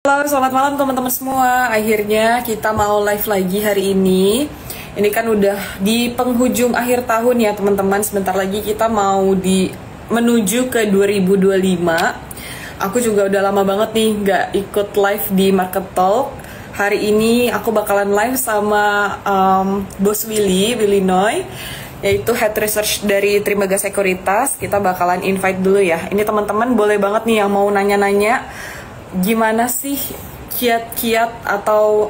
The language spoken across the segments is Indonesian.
Halo, selamat malam teman-teman semua. Akhirnya kita mau live lagi hari ini. Ini kan udah di penghujung akhir tahun ya teman-teman. Sebentar lagi kita mau menuju ke 2025. Aku juga udah lama banget nih nggak ikut live di Market Talk. Hari ini aku bakalan live sama Bos Willy Noy, yaitu Head Research dari Trimegah Sekuritas. Kita bakalan invite dulu ya. Ini teman-teman boleh banget nih yang mau nanya-nanya gimana sih kiat-kiat atau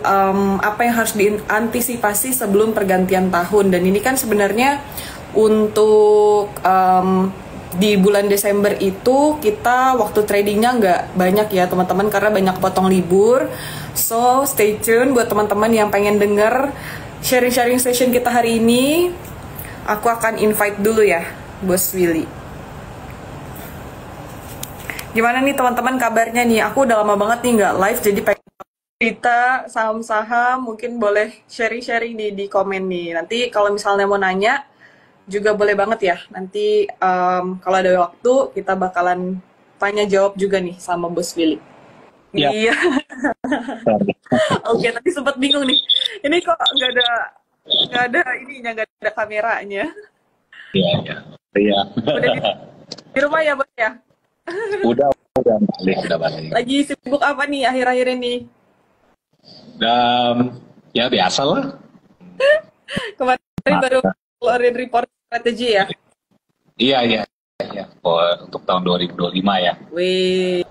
apa yang harus diantisipasi sebelum pergantian tahun. Dan ini kan sebenarnya untuk di bulan Desember itu kita waktu tradingnya nggak banyak ya teman-teman, karena banyak potong libur. So stay tune buat teman-teman yang pengen denger sharing-sharing session kita hari ini. Aku akan invite dulu ya Bos Willy. Gimana nih teman-teman kabarnya nih? Aku udah lama banget nih nggak live, jadi pengen cerita saham-saham, mungkin boleh sharing-sharing di komen nih. Nanti kalau misalnya mau nanya juga boleh banget ya. Nanti kalau ada waktu kita bakalan tanya jawab juga nih sama Bos Willy. Ya. Iya. Oke, tadi sempat bingung nih. Ini kok nggak ada ininya, nggak ada kameranya. Iya. Udah di rumah ya Bos ya? Udah balik. Lagi sibuk apa nih akhir-akhir ini? Ya biasa lah. Kemarin baru keluarin report strategi ya? Iya. Untuk tahun 2025 ya. Wih.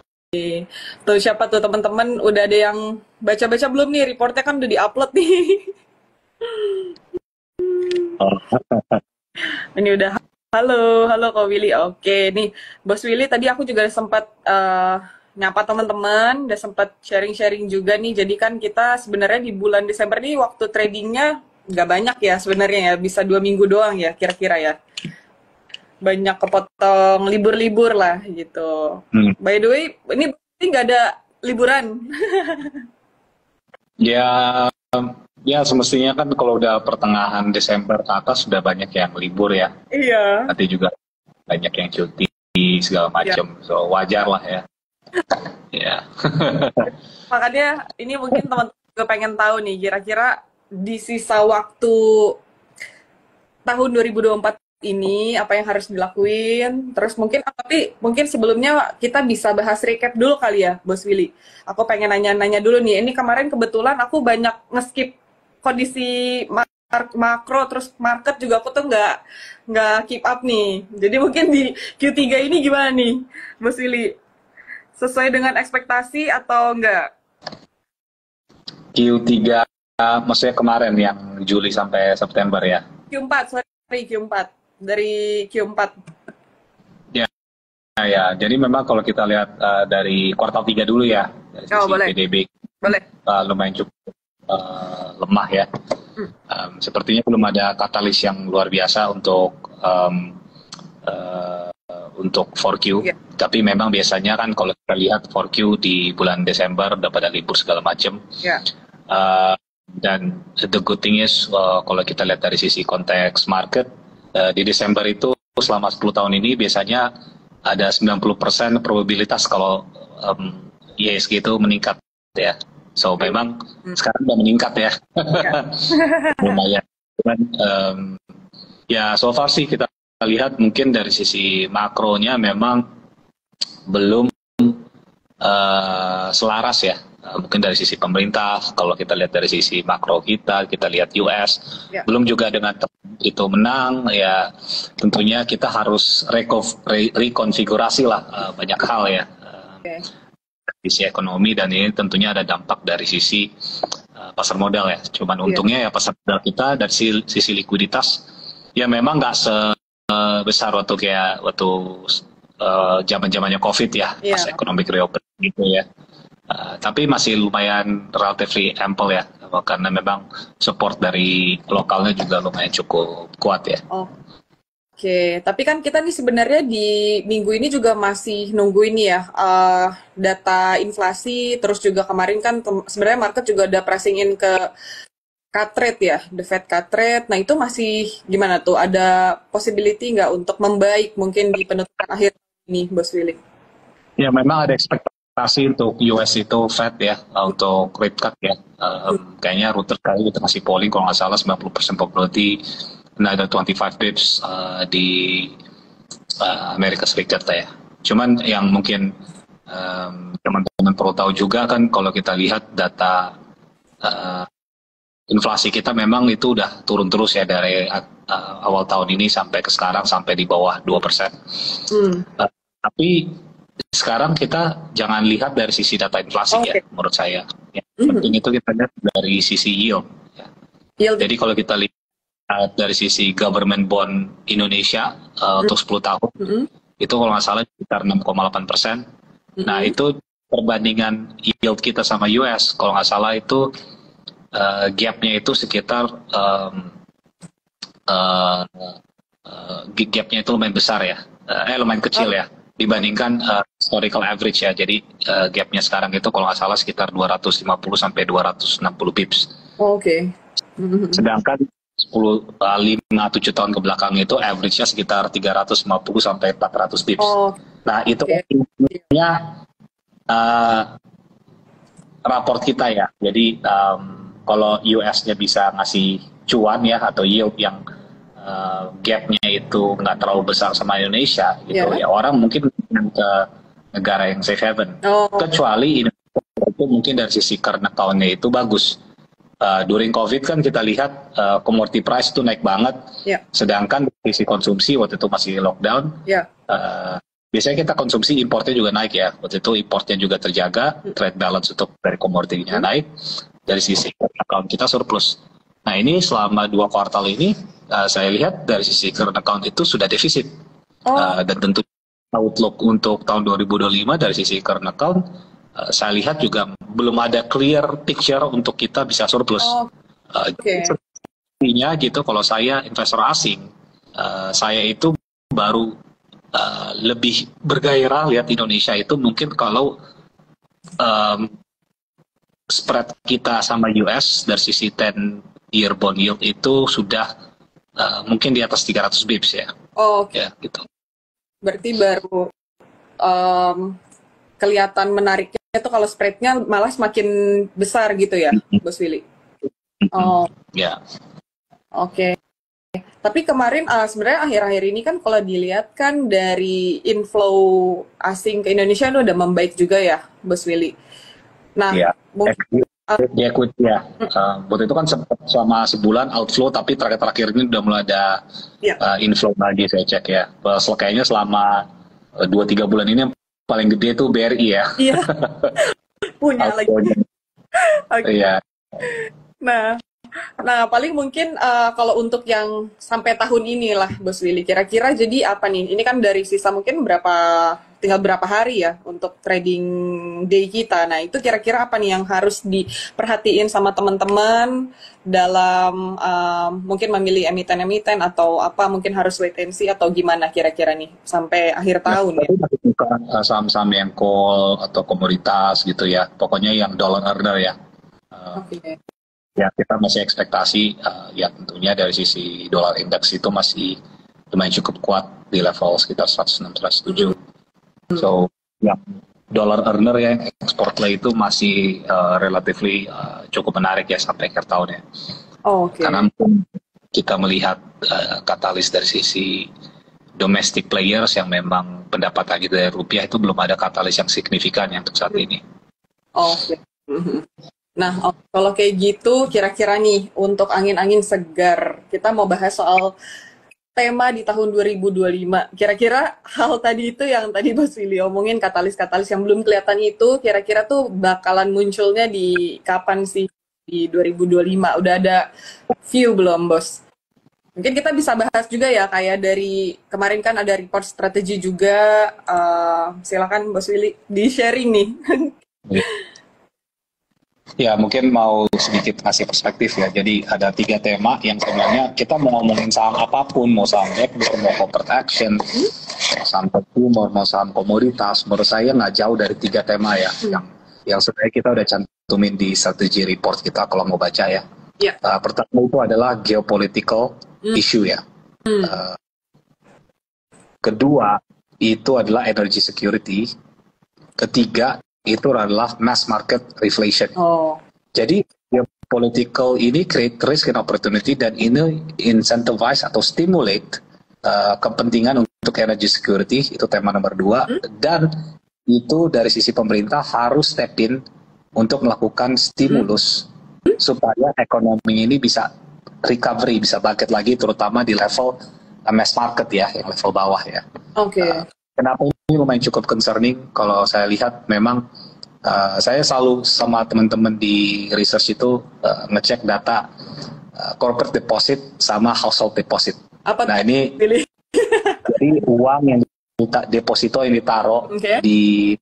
Tuh siapa tuh teman-teman udah ada yang baca-baca belum nih? Reportnya kan udah di-upload nih. Ini udah halo Kak Willy. Oke, nih Bos Willy tadi aku juga sempat nyapa teman-teman, udah sempat sharing-sharing juga nih. Jadi kan kita sebenarnya di bulan Desember nih waktu tradingnya nggak banyak ya sebenarnya ya, bisa 2 minggu doang ya kira-kira ya. Banyak kepotong libur-libur lah gitu. By the way, ini nggak ada liburan. Ya semestinya kan kalau udah pertengahan Desember ke atas sudah banyak yang libur ya. Iya. Nanti juga banyak yang cuti segala macam. Ya. So wajar lah ya. Ya. Makanya ini mungkin teman-teman juga pengen tahu nih kira-kira di sisa waktu tahun 2024 ini apa yang harus dilakuin. Terus mungkin sebelumnya kita bisa bahas recap dulu kali ya Bos Willy. Aku pengen nanya-nanya dulu nih. Ini kemarin kebetulan aku banyak ngeskip kondisi makro, terus market juga aku tuh nggak keep up nih. Jadi mungkin di Q3 ini gimana nih Bos Willy? Sesuai dengan ekspektasi atau enggak? Q3 maksudnya kemarin yang Juli sampai September ya. Q4 dari Q4. Ya, jadi memang kalau kita lihat dari kuartal 3 dulu ya, dari sisi boleh. PDB Boleh. Lumayan cukup lemah ya. Sepertinya belum ada katalis yang luar biasa untuk 4Q. Yeah. Tapi memang biasanya kan kalau kita lihat 4Q di bulan Desember udah pada libur segala macam. Yeah. Dan the good thing is kalau kita lihat dari sisi konteks market di Desember itu selama 10 tahun ini biasanya ada 90% probabilitas kalau IHSG itu meningkat ya. So memang sekarang udah meningkat ya. Lumayan. Cuman ya so far sih kita lihat mungkin dari sisi makronya memang belum selaras ya. Mungkin dari sisi pemerintah, kalau kita lihat dari sisi makro kita lihat US, belum juga dengan itu menang, ya tentunya kita harus rekonfigurasi lah banyak hal ya. Sisi ekonomi, dan ini tentunya ada dampak dari sisi pasar modal ya. Cuman untungnya ya pasar modal kita dari sisi likuiditas ya memang nggak sebesar waktu zaman-zamannya COVID ya, pas economic reopening gitu ya. Tapi masih lumayan relatively ample ya, karena memang support dari lokalnya juga lumayan cukup kuat ya. Oke, tapi kan kita nih sebenarnya di minggu ini juga masih nunggu ini ya, data inflasi, terus juga kemarin kan sebenarnya market juga ada pricing in ke cut rate ya, the Fed cut rate. Nah itu masih gimana tuh? Ada possibility nggak untuk membaik mungkin di penutupan akhir ini, Bos Willy? Ya memang ada ekspektasi ekspektasi untuk US itu Fed ya, untuk rate cut ya. Kayaknya Reuters kali kita masih polling kalau nggak salah 90% probability another 25 pips di Amerika Serikat lah ya. Cuman yang mungkin teman-teman perlu tahu juga kan, kalau kita lihat data inflasi kita memang itu udah turun terus ya dari awal tahun ini sampai ke sekarang, sampai di bawah 2%. Tapi sekarang kita jangan lihat dari sisi data inflasi ya, menurut saya. Yang penting itu kita lihat dari sisi yield. Ya. Jadi kalau kita lihat dari sisi government bond Indonesia untuk 10 tahun, itu kalau nggak salah sekitar 6,8%. Nah itu perbandingan yield kita sama US, kalau nggak salah itu gapnya itu sekitar gapnya itu lumayan besar ya, lumayan kecil ya dibandingkan historical average ya. Jadi gapnya sekarang itu kalau nggak salah sekitar 250 sampai 260 pips. Sedangkan 5-7 tahun ke belakang itu average-nya sekitar 350 sampai 400 pips. Nah itu artinya raport kita ya. Jadi kalau US-nya bisa ngasih cuan ya, atau yield yang gap-nya itu nggak terlalu besar sama Indonesia gitu ya, orang mungkin ke negara yang safe haven. Kecuali Indonesia itu mungkin dari sisi current account-nya itu bagus. During COVID kan kita lihat commodity price itu naik banget, sedangkan dari sisi konsumsi waktu itu masih lockdown. Biasanya kita konsumsi importnya juga naik ya, waktu itu importnya juga terjaga, trade balance untuk dari komoditinya naik, dari sisi account kita surplus. Nah ini selama 2 kuartal ini saya lihat dari sisi current account itu sudah defisit. Dan tentu outlook untuk tahun 2025 dari sisi current account saya lihat juga belum ada clear picture untuk kita bisa surplus. Artinya gitu, kalau saya investor asing, saya itu baru lebih bergairah lihat Indonesia itu mungkin kalau spread kita sama US dari sisi 10-year bond yield itu sudah mungkin di atas 300 bips ya. Ya gitu. Berarti baru kelihatan menariknya itu kalau spreadnya malah semakin besar gitu ya, Bos Willy? Ya. Tapi kemarin sebenarnya akhir-akhir ini kan kalau dilihat kan dari inflow asing ke Indonesia itu udah membaik juga ya, Bos Willy. Nah, mungkin di equity ya. Waktu itu kan selama sebulan outflow, tapi terakhir ini udah mulai ada inflow lagi, saya cek ya. Kayaknya selama 2-3 bulan ini yang paling gede itu BRI ya. Iya. Punya lagi. Iya. Nah, paling mungkin kalau untuk yang sampai tahun ini lah, Bos Willy, kira-kira jadi apa nih? Ini kan dari sisa mungkin tinggal berapa hari ya untuk trading day kita. Nah, itu kira-kira apa nih yang harus diperhatiin sama teman-teman dalam mungkin memilih emiten-emiten atau apa, mungkin harus wait and see atau gimana kira-kira nih sampai akhir tahun ya? Saham-saham yang call atau komoditas gitu ya. Pokoknya yang dollar earner ya. Ya kita masih ekspektasi ya tentunya dari sisi dolar indeks itu masih lumayan cukup kuat di level sekitar 106-107. So yang dollar earner ya, export play itu masih relatively cukup menarik ya sampai akhir tahun ya. Karena kita melihat katalis dari sisi domestic players yang memang pendapatannya dari rupiah itu belum ada katalis yang signifikan ya untuk saat ini. Nah, kalau kayak gitu, kira-kira nih untuk angin-angin segar, kita mau bahas soal tema di tahun 2025. Kira-kira hal tadi itu yang tadi Bos Willy omongin, katalis-katalis yang belum kelihatan itu, kira-kira tuh bakalan munculnya di kapan sih di 2025? Udah ada view belum, Bos? Mungkin kita bisa bahas juga ya, kayak dari kemarin kan ada report strategi juga. Silakan Bos Willy di-sharing nih. Ya mungkin mau sedikit kasih perspektif ya. Jadi ada 3 tema yang sebenarnya kita mau ngomongin saham apapun, mau saham equity, mau corporate action, saham consumer, mau saham komoditas, menurut saya nggak jauh dari 3 tema ya. Yang sebenarnya kita udah cantumin di strategi report kita kalau mau baca ya. Pertama itu adalah geopolitical issue ya. Kedua itu adalah energy security. Ketiga itu adalah mass market reflation. Oh. Jadi geopolitical ini create risk and opportunity, dan ini incentivize atau stimulate kepentingan untuk energy security, itu tema nomor 2. Dan itu dari sisi pemerintah harus step in untuk melakukan stimulus supaya ekonomi ini bisa recovery, bisa bangkit lagi, terutama di level mass market ya, yang level bawah ya. Oke. Kenapa ini lumayan cukup concerning? Kalau saya lihat memang saya selalu sama teman-teman di research itu ngecek data corporate deposit sama household deposit. Apa nah ini jadi uang yang deposito yang ditaruh di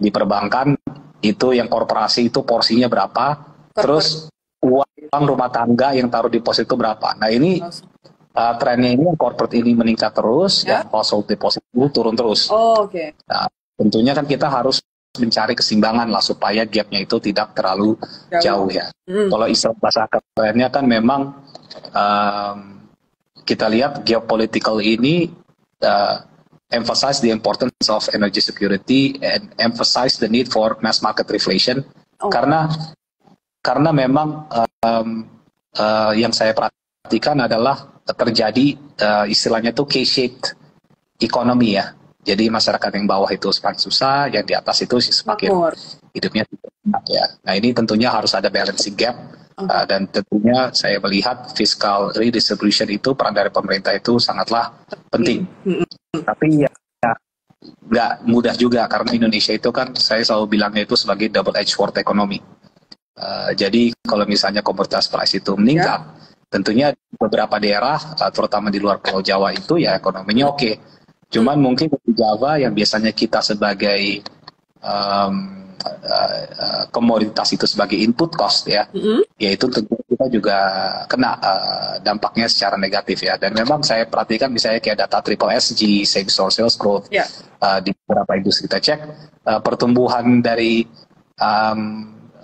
perbankan itu, yang korporasi itu porsinya berapa, terus uang rumah tangga yang taruh deposito berapa. Nah ini trennya ini yang corporate ini meningkat terus, yang household deposit itu turun terus. Nah, tentunya kan kita harus mencari keseimbangan lah supaya gapnya itu tidak terlalu jauh ya. Kalau istilah bahasa kerennya kan memang kita lihat geopolitical ini emphasize the importance of energy security and emphasize the need for mass market reflation. Karena memang yang saya perhatikan adalah terjadi istilahnya itu K-shaped economy ya. Jadi masyarakat yang bawah itu semakin susah, yang di atas itu semakin hidupnya enak ya. Nah ini tentunya harus ada balancing gap, dan tentunya saya melihat fiscal redistribution itu peran dari pemerintah itu sangatlah penting. Tapi ya nggak mudah juga, karena Indonesia itu kan saya selalu bilangnya itu sebagai double edged sword economy. Jadi kalau misalnya komoditas price itu meningkat, tentunya beberapa daerah, terutama di luar Pulau Jawa itu ya ekonominya oke. Cuman mungkin di Jawa yang biasanya kita sebagai komoditas itu sebagai input cost ya, yaitu tentu kita juga kena dampaknya secara negatif ya. Dan memang saya perhatikan misalnya kayak data triple SG, same store sales growth, di beberapa industri kita cek, pertumbuhan dari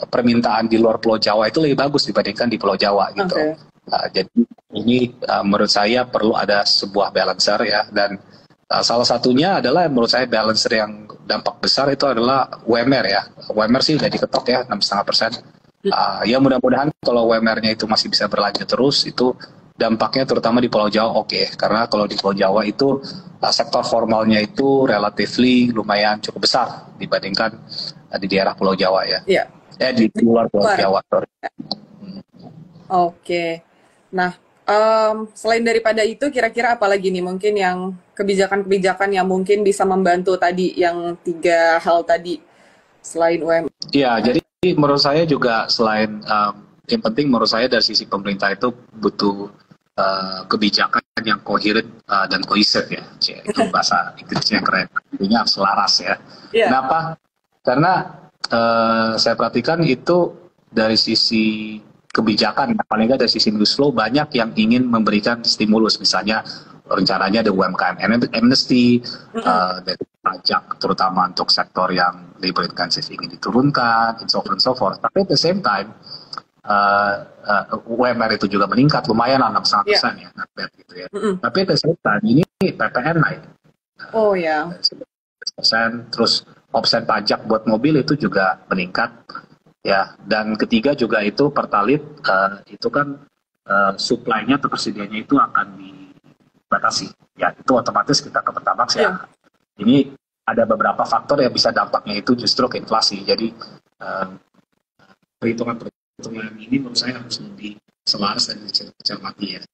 permintaan di luar Pulau Jawa itu lebih bagus dibandingkan di Pulau Jawa gitu. Jadi ini menurut saya perlu ada sebuah balancer ya, dan salah satunya adalah menurut saya balancer yang dampak besar itu adalah UMR ya. UMR sih udah diketok ya 6,5%. Ya mudah-mudahan kalau UMR-nya itu masih bisa berlanjut terus, itu dampaknya terutama di Pulau Jawa karena kalau di Pulau Jawa itu sektor formalnya itu relatively lumayan cukup besar dibandingkan di daerah Pulau Jawa ya. Di luar Pulau Jawa. Nah, selain daripada itu, kira-kira apa lagi nih mungkin yang kebijakan-kebijakan yang mungkin bisa membantu tadi yang 3 hal tadi selain UMR? Ya, jadi menurut saya juga selain yang penting menurut saya dari sisi pemerintah itu butuh kebijakan yang coherent dan cohesive ya. Itu bahasa Inggrisnya keren. Intinya selaras ya. Kenapa? Karena saya perhatikan itu dari sisi kebijakan, paling nggak dari sisi news flow banyak yang ingin memberikan stimulus, misalnya rencananya ada UMKM amnesty, dari pajak terutama untuk sektor yang labor intensive ingin diturunkan, and so on and so forth. Tapi at the same time UMR itu juga meningkat lumayan lah 6,5% ya, gitu ya. Tapi at the same time ini PPN naik. 10%, terus offset pajak buat mobil itu juga meningkat. Ya, dan ketiga juga itu Pertalite itu kan supply-nya atau persediaannya itu akan dibatasi. Ya, itu otomatis kita ke Pertamax ya. Ini ada beberapa faktor yang bisa dampaknya itu justru ke inflasi. Jadi perhitungan ini menurut saya harus lebih selaras dan dicermati ya.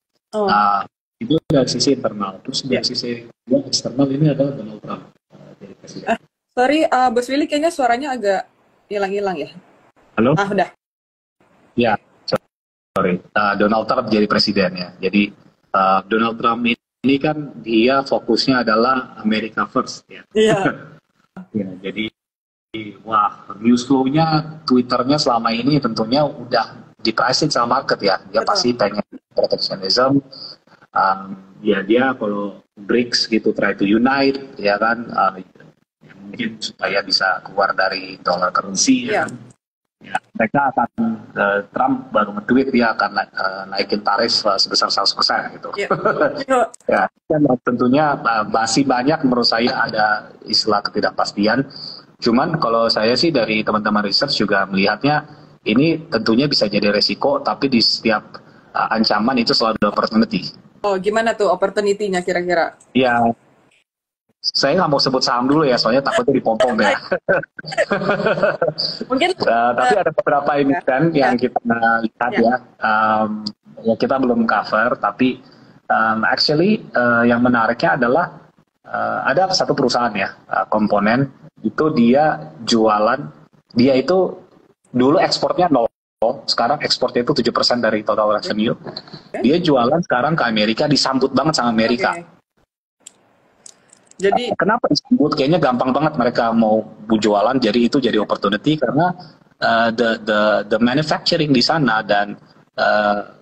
Itu dari sisi internal. Terus dari sisi eksternal ini adalah Donald Trump jadi presiden. Sorry, Bos Willy kayaknya suaranya agak hilang-hilang ya. Halo? Udah. Ya, sorry. Donald Trump jadi presiden ya. Jadi Donald Trump ini kan dia fokusnya adalah America First ya. Ya, jadi news flow-nya, Twitter-nya selama ini tentunya udah di-pricing sama market ya. Dia pasti pengen protectionism. Ya dia kalau BRICS gitu try to unite ya kan, mungkin supaya bisa keluar dari dollar currency ya. Ya, mereka akan Trump baru nge-tweet dia akan naikin tarif sebesar 100% gitu. Ya, dan tentunya masih banyak menurut saya ada istilah ketidakpastian. Cuman kalau saya sih dari teman-teman research juga melihatnya ini tentunya bisa jadi resiko, tapi di setiap ancaman itu selalu ada opportunity. Oh, gimana tuh opportunity-nya kira-kira? Ya, saya nggak mau sebut saham dulu ya, soalnya takutnya dipom-pom ya. Mungkin Tapi ada beberapa ya, emiten ya, yang kita lihat ya. ya, ya kita belum cover, tapi actually yang menariknya adalah ada satu perusahaan ya, komponen itu dia jualan, dia itu dulu ekspornya nol, sekarang ekspornya itu 7% dari total revenue. Dia jualan sekarang ke Amerika, disambut banget sama Amerika. Oke. Jadi, Kenapa disambut? Kayaknya gampang banget mereka mau jualan, jadi itu jadi opportunity karena the manufacturing di sana dan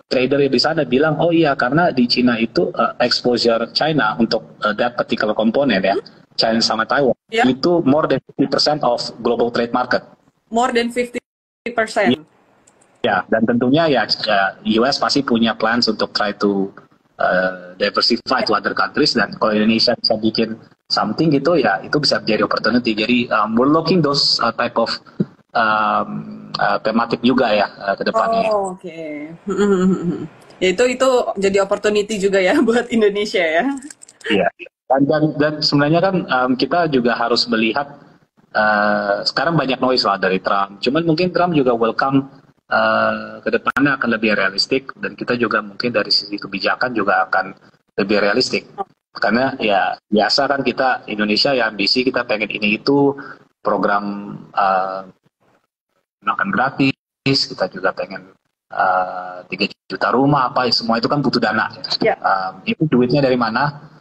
trader di sana bilang, oh iya karena di Cina itu exposure China untuk that particular component ya, China sama Taiwan ya, itu more than 50% of global trade market. more than 50%. Ya, dan tentunya ya US pasti punya plans untuk try to diversify to other countries, dan kalau Indonesia bisa bikin something gitu ya itu bisa menjadi opportunity. Jadi we're looking those type of thematic juga ya ke depannya. Oh, oke. Ya itu jadi opportunity juga ya buat Indonesia ya. Iya. Dan sebenarnya kan kita juga harus melihat sekarang banyak noise lah dari Trump. Cuman mungkin Trump juga welcome ke depannya akan lebih realistik, dan kita juga mungkin dari sisi kebijakan juga akan lebih realistik. Karena ya biasa kan kita Indonesia ya ambisi kita pengen ini itu program makan gratis, kita juga pengen 3 juta rumah apa semua itu kan butuh dana. Ya. Itu duitnya dari mana?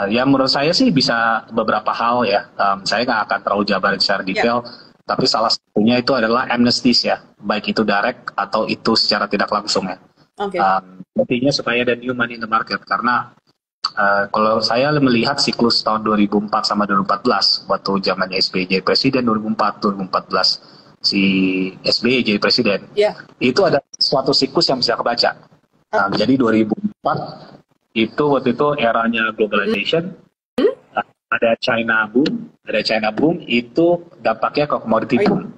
Ya menurut saya sih bisa beberapa hal ya. Saya nggak akan terlalu jabarin secara detail, tapi salah satunya itu adalah amnesties ya, baik itu direct atau itu secara tidak langsung ya. Oke. Artinya supaya ada new money in the market, karena kalau saya melihat siklus tahun 2004 sama 2014 waktu zamannya SBY jadi presiden, 2014 si SBY jadi presiden, itu ada suatu siklus yang bisa kebaca. Jadi 2004 itu waktu itu eranya globalization, ada China boom itu dampaknya ke commodity boom.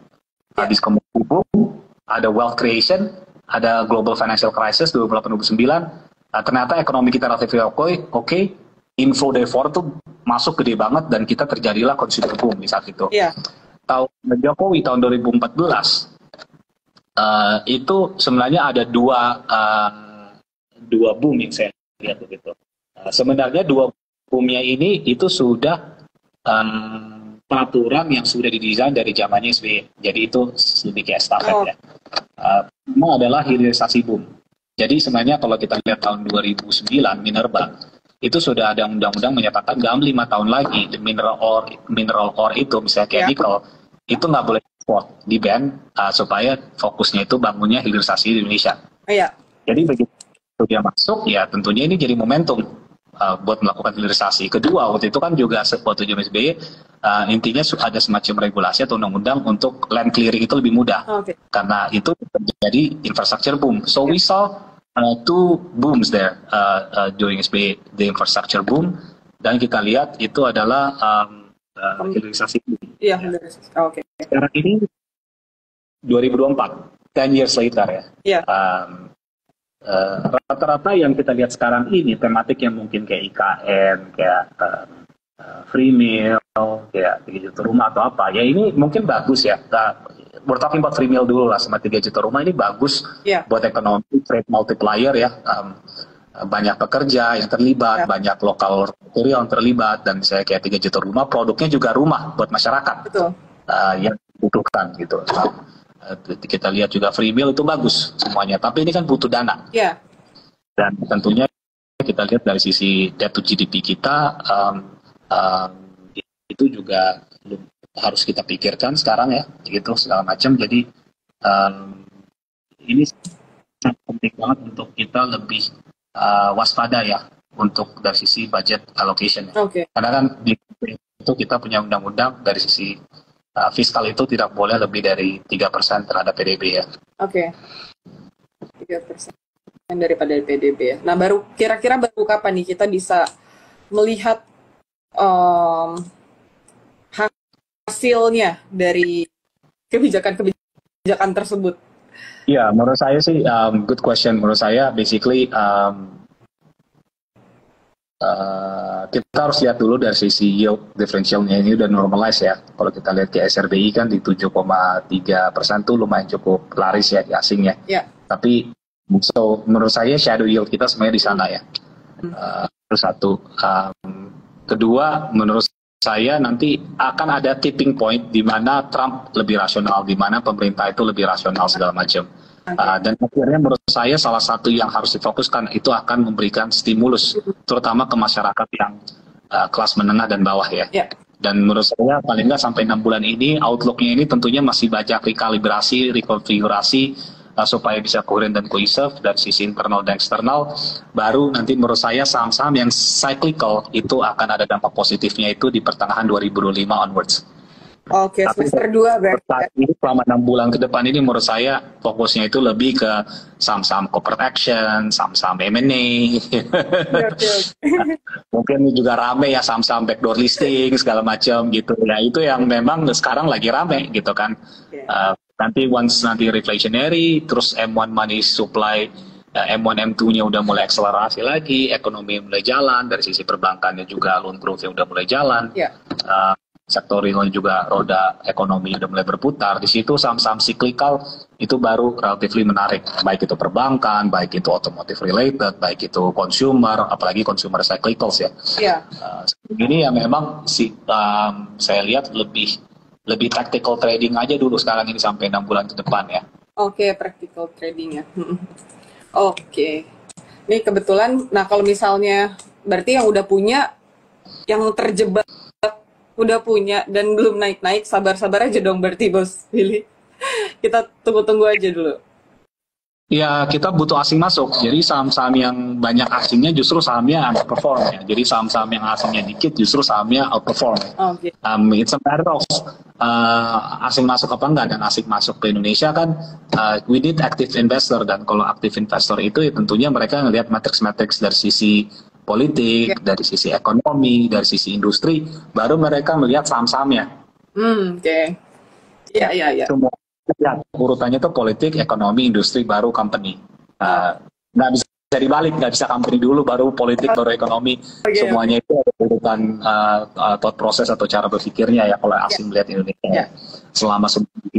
Habis commodity boom, ada wealth creation, ada global financial crisis 2008-2009. Ternyata ekonomi kita relatif oke, inflow dari foreign tuh masuk gede banget dan kita terjadilah consumer boom di saat itu. Tahun Jokowi tahun 2014 itu sebenarnya ada dua boom yang saya lihat begitu. Sebenarnya dua boomnya ini itu sudah peraturan yang sudah didesain dari zamannya SBY. Jadi itu lebih kayak estafet ya. Pertama adalah hilirisasi boom. Jadi sebenarnya kalau kita lihat tahun 2009 Minerba itu sudah ada undang-undang menyatakan dalam 5 tahun lagi mineral ore itu misalnya kayak nikel itu nggak boleh ekspor, di ban supaya fokusnya itu bangunnya hilirisasi di Indonesia. Jadi begitu dia masuk ya tentunya ini jadi momentum buat melakukan hilirisasi. Kedua waktu itu kan juga waktu zaman SBY intinya ada semacam regulasi atau undang-undang untuk land clearing itu lebih mudah karena itu terjadi infrastructure boom. So we saw two booms there during SBY, the infrastructure boom, dan kita lihat itu adalah hilirisasi. Sekarang ini 2024, 10 years later ya. Rata-rata yang kita lihat sekarang ini tematik yang mungkin kayak IKN, kayak free meal, kayak 3 juta rumah atau apa ya, ini mungkin bagus ya. We're talking about free meal dulu lah, sama 3 juta rumah ini bagus buat ekonomi, trade multiplier ya. Banyak pekerja yang terlibat, banyak lokal material yang terlibat, dan saya kayak 3 juta rumah, produknya juga rumah buat masyarakat yang dibutuhkan gitu. Kita lihat juga free meal itu bagus semuanya, tapi ini kan butuh dana. Dan tentunya kita lihat dari sisi debt to GDP kita itu juga harus kita pikirkan sekarang ya, gitu segala macam. Jadi ini sangat penting banget untuk kita lebih waspada ya untuk dari sisi budget allocation. Karena kan di itu kita punya undang-undang dari sisi fiskal itu tidak boleh lebih dari 3% terhadap PDB ya. 3% daripada PDB ya. Nah kira-kira baru kapan nih kita bisa melihat hasilnya dari kebijakan tersebut? Ya, menurut saya sih good question. Menurut saya basically kita harus lihat dulu dari sisi yield differentialnya ini udah normalize ya. Kalau kita lihat ke SRBI kan di 7,3% tuh lumayan cukup laris ya di asingnya. Ya. Tapi menurut saya shadow yield kita sebenarnya di sana ya. Terus satu. Kedua, menurut saya nanti akan ada tipping point di mana Trump lebih rasional, di mana pemerintah itu lebih rasional segala macam. Dan akhirnya menurut saya salah satu yang harus difokuskan itu akan memberikan stimulus, terutama ke masyarakat yang kelas menengah dan bawah ya. Dan menurut saya paling nggak sampai 6 bulan ini outlook-nya ini tentunya masih banyak rekalibrasi, rekonfigurasi supaya bisa coherent dan cohesive dari sisi internal dan eksternal. Baru nanti menurut saya saham-saham yang cyclical itu akan ada dampak positifnya itu di pertengahan 2025 onwards. Oke, semester 2 berarti. Ini selama 6 bulan ke depan ini menurut saya fokusnya itu lebih ke saham-saham corporate action, saham-saham M&A. Mungkin juga rame ya saham-saham backdoor listing segala macam gitu. Ya itu yang memang sekarang lagi rame gitu kan. Nanti once nanti reflationary, terus M1 money supply, M1 M2-nya udah mulai akselerasi lagi, ekonomi mulai jalan, dari sisi perbankannya juga loan growth-nya udah mulai jalan. Sektor real juga roda ekonomi udah mulai berputar. Di situ saham-saham cyclical itu baru relatively menarik, baik itu perbankan, baik itu automotive related, baik itu consumer, apalagi consumer cyclicals ya. Ini yang memang saya lihat lebih tactical trading aja dulu sekarang ini sampai 6 bulan ke depan ya. Oke, practical trading ya. Oke. Ini kebetulan, nah kalau misalnya berarti yang udah punya, yang terjebak udah punya dan belum naik-naik, sabar-sabar aja dong berarti Bos Willy. Kita tunggu-tunggu aja dulu. Ya, kita butuh asing masuk. Jadi saham-saham yang banyak asingnya justru sahamnya underperform ya. Jadi saham-saham yang asingnya dikit justru sahamnya outperform. It's a matter of asing masuk apa enggak, dan asing masuk ke Indonesia kan we need active investor, dan kalau active investor itu ya tentunya mereka ngelihat matrix-matrix dari sisi politik, dari sisi ekonomi, dari sisi industri, baru mereka melihat saham-sahamnya. Iya. Semua ya, urutannya tuh politik, ekonomi, industri, baru company. Nggak bisa dibalik, nggak bisa company dulu, baru politik, baru ekonomi. Semuanya itu ada urutan thought process atau cara berpikirnya ya kalau asing melihat Indonesia. Selama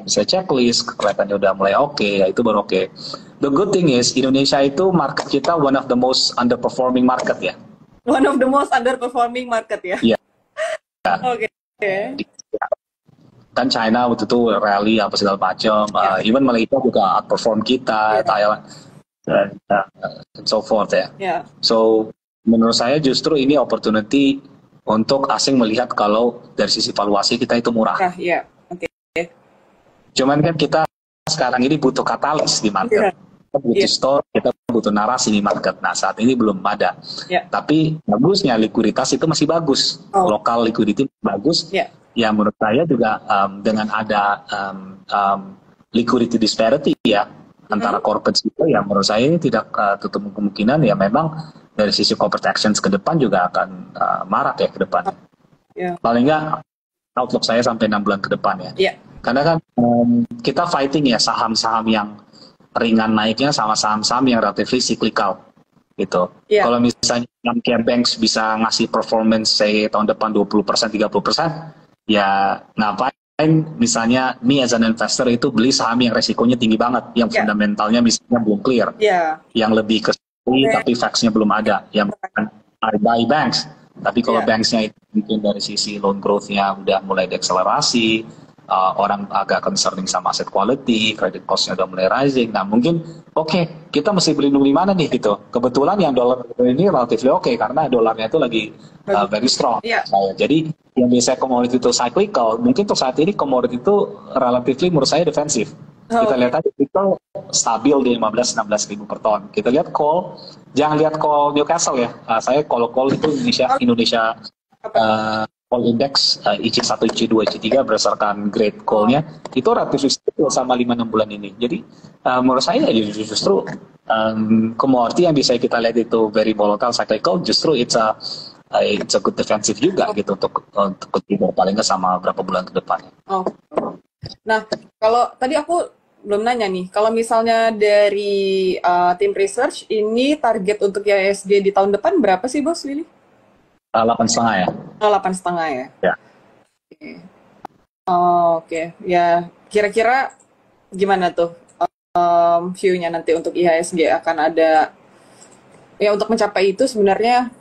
bisa checklist, kelihatannya udah mulai oke, ya itu baru oke. The good thing is Indonesia itu market kita one of the most underperforming market ya. One of the most underperforming market ya. Iya. Oke. Kan China waktu itu rally apa segala macam, even Malaysia juga outperform kita, Thailand, and so forth ya. So menurut saya justru ini opportunity untuk asing melihat kalau dari sisi valuasi kita itu murah. Cuman kan kita sekarang ini butuh katalis di market. Kita butuh store, kita butuh narasi di market. Nah saat ini belum ada. Tapi bagusnya likuiditas itu masih bagus. Lokal liquidity bagus. Ya menurut saya juga dengan ada liquidity disparity ya antara corporate itu, ya menurut saya ini tidak tutup kemungkinan ya memang dari sisi corporate actions ke depan juga akan marak ya ke depan. Paling nggak outlook saya sampai 6 bulan ke depan ya. Karena kan kita fighting ya saham-saham yang ringan naiknya sama saham-saham yang relatively cyclical gitu. Kalau misalnya care banks bisa ngasih performance say tahun depan 20%, 30%, ya ngapain misalnya me as an investor itu beli saham yang resikonya tinggi banget, yang fundamentalnya misalnya belum clear, yang lebih ke tapi facts-nya belum ada, yang I buy banks. Tapi kalau banks-nya itu mungkin dari sisi loan growth-nya udah mulai deakselerasi, orang agak concerning sama asset quality, credit cost-nya udah mulai rising. Nah mungkin kita mesti berlindung di mana nih gitu. Kebetulan yang dolar ini relatif oke karena dolarnya itu lagi very strong. Jadi yang biasanya commodity itu cyclical, mungkin untuk saat ini commodity itu relatively menurut saya defensif. Kita lihat aja itu stabil di 15-16 ribu per ton. Kita lihat coal, jangan lihat coal Newcastle ya. Saya kalau coal itu Indonesia coal index IC1, IC2, IC3 berdasarkan grade coal-nya itu relatif stabil sama 5-6 bulan ini. Jadi menurut saya justru commodity yang bisa kita lihat itu very volatile cyclical, justru it's a it's a good defensive juga gitu untuk keeper paling nggak sama berapa bulan ke depan. Oh. Nah, kalau tadi aku belum nanya nih, kalau misalnya dari tim research ini target untuk IHSG di tahun depan berapa sih Bos Willy? 8,5 ya. 8,5 ya. Ya. Oke. Oke. Ya, kira-kira gimana tuh view-nya nanti untuk IHSG akan ada ya untuk mencapai itu sebenarnya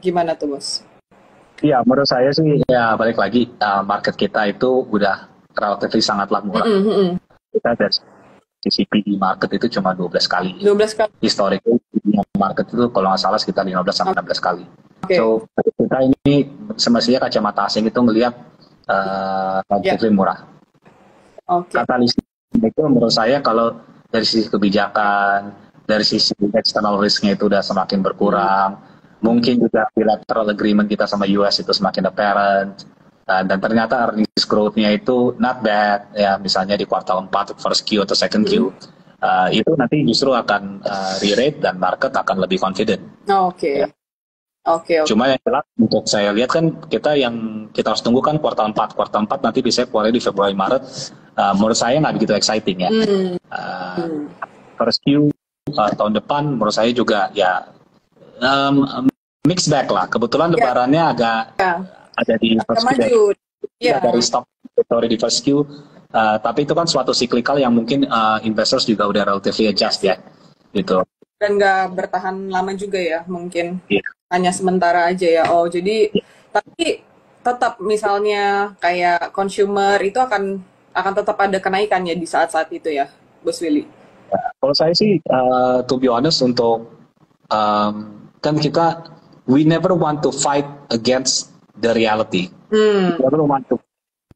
gimana tuh Bos? Iya, menurut saya sih ya balik lagi market kita itu udah relatif sangatlah murah. Kita dari sisi PE market itu cuma 12 kali. 12 kali. Historically market itu kalau nggak salah sekitar 15 sampai 16 kali. Okay. So kita ini semestinya kacamata asing itu melihat relatif murah. Okay. Katalis itu menurut saya kalau dari sisi kebijakan, dari sisi external risk-nya itu udah semakin berkurang. Mungkin juga bilateral agreement kita sama US itu semakin apparent. Dan ternyata earnings growth-nya itu not bad, ya misalnya di kuartal 4, first Q atau second Q, itu nanti justru akan re-rate dan market akan lebih confident. Oke. Ya. Oke. Cuma yang jelas untuk saya lihat kan kita harus tunggu kan kuartal 4 nanti bisa keluar di Februari Maret. Menurut saya nggak begitu exciting ya. First Q tahun depan menurut saya juga ya mixed bag lah. Kebetulan lebarannya agak ada di first Q dari stock inventory di first Q, tapi itu kan suatu cyclical yang mungkin investors juga udah relatively adjust ya, gitu. Dan nggak bertahan lama juga ya, mungkin hanya sementara aja ya. Oh jadi tapi tetap misalnya kayak consumer itu akan tetap ada kenaikan ya di saat-saat itu ya, Bos Willy. Kalau saya sih, to be honest untuk kan kita we never want to fight against the reality. We never want to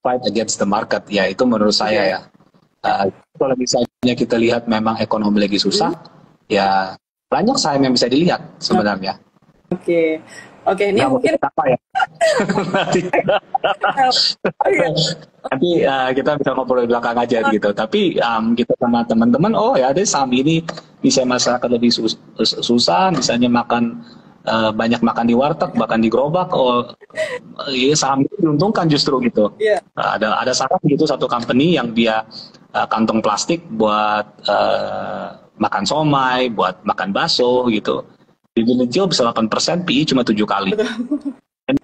fight against the market. Ya itu menurut saya ya. Kalau misalnya kita lihat memang ekonomi lagi susah, ya banyak saham yang bisa dilihat sebenarnya. Oke, ini mungkin apa ya? Nanti kita bisa ngobrol di belakang aja gitu. Tapi kita sama teman-teman, oh ya ada saham ini bisa masyarakat lebih susah, misalnya banyak makan di warteg, bahkan di gerobak, saham itu diuntungkan justru gitu. Ada saham gitu satu company yang dia kantong plastik buat makan somai, buat makan bakso gitu. Dividend yield bisa 8%, PE cuma 7 kali. And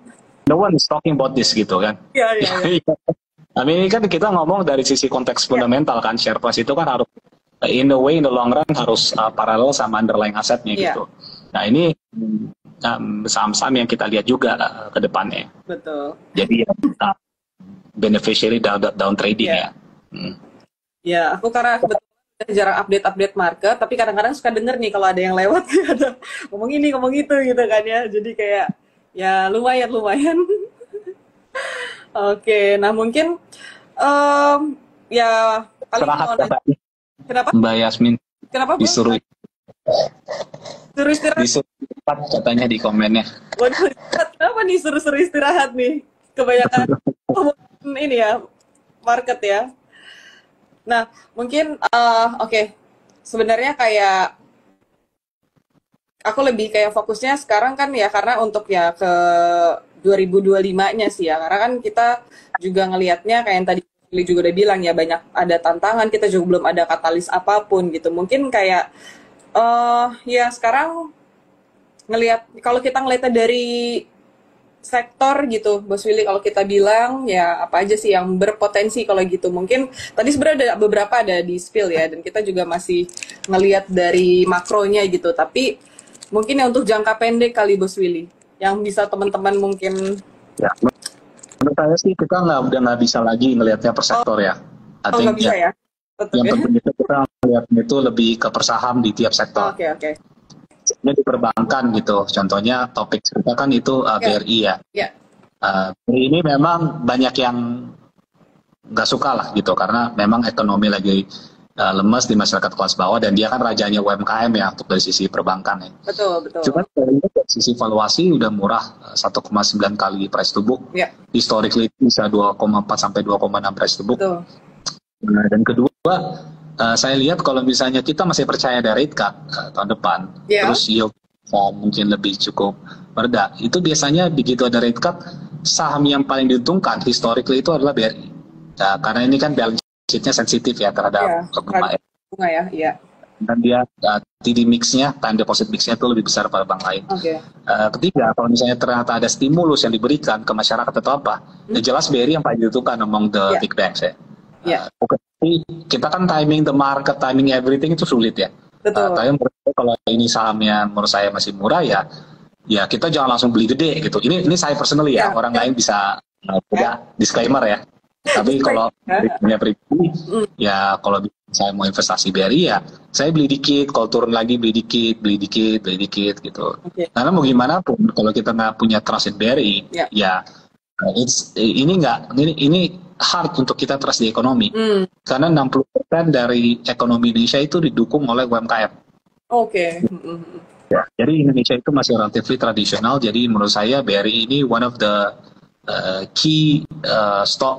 no one is talking about this gitu kan. Iya. I mean, ini kan kita ngomong dari sisi konteks fundamental kan, share price itu kan harus in the way in the long run harus paralel sama underlying asetnya gitu. Nah ini saham-saham yang kita lihat juga ke depannya. Betul. Jadi beneficiary down trading ya. Ya, aku karena kebetulan jarang update market, tapi kadang-kadang suka denger nih kalau ada yang lewat ada ngomong ini ngomong itu gitu kan ya. Jadi kayak ya lumayan. Oke, nah mungkin ya paling mau nanya. Kenapa? Mbak Yasmin. Kenapa? Disuruh istirahat. Disuruh katanya di komennya. Waduh, kenapa nih suruh istirahat nih? Kebanyakan ini ya market ya. Nah, mungkin oke. Sebenarnya kayak aku lebih kayak fokusnya sekarang kan ya karena untuk ya ke 2025-nya sih ya. Karena kan kita juga ngelihatnya kayak yang tadi Willy juga udah bilang ya banyak ada tantangan, kita juga belum ada katalis apapun gitu. Mungkin kayak ya sekarang kalau kita ngelihatnya dari sektor gitu, Bos Willy, kalau kita bilang ya apa aja sih yang berpotensi kalau gitu. Mungkin tadi sebenarnya ada beberapa di spill ya, dan kita juga masih ngelihat dari makronya gitu. Tapi mungkin ya untuk jangka pendek kali Bos Willy, yang bisa teman-teman mungkin. Ya, menurut saya sih kita udah nggak bisa lagi ngelihatnya per sektor ya. Nggak bisa ya? Yang penting itu kita ngelihatnya itu lebih ke per saham di tiap sektor. Oke. Ini di perbankan gitu, contohnya topik kita kan itu BRI ya. BRI ini memang banyak yang nggak suka lah gitu, karena memang ekonomi lagi lemes di masyarakat kelas bawah, dan dia kan rajanya UMKM ya untuk dari sisi perbankan ya. Betul. Cuma dari sisi valuasi udah murah, 1,9 kali price to book. Historically bisa 2,4 sampai 2,6 price to book. Betul. Nah, dan kedua, saya lihat kalau misalnya kita masih percaya ada rate cut tahun depan, terus yield mungkin lebih cukup mereda. Itu biasanya begitu ada rate cut, saham yang paling diuntungkan historically itu adalah BRI. Nah, karena ini kan balance sheet-nya sensitif ya terhadap bunga ya, iya. Dan dia TD mix-nya, time deposit mix-nya itu lebih besar pada bank lain. Ketiga, kalau misalnya ternyata ada stimulus yang diberikan ke masyarakat atau apa, ya jelas BRI yang paling diuntungkan among the big banks ya. Kita kan timing the market, timing everything itu sulit ya. Betul. Tapi kalau ini sahamnya menurut saya masih murah ya kita jangan langsung beli gede gitu. Ini saya personally ya, orang lain bisa disclaimer ya. Tapi kalau punya pribadi, ya kalau saya mau investasi BRI ya, saya beli dikit, kalau turun lagi beli dikit gitu. Karena mau gimana pun, kalau kita nggak punya trust in BRI, ya ini hard untuk kita trust di ekonomi. Karena 60% dari ekonomi Indonesia itu didukung oleh UMKM. Ya, jadi Indonesia itu masih relatively tradisional. Jadi menurut saya BRI ini one of the key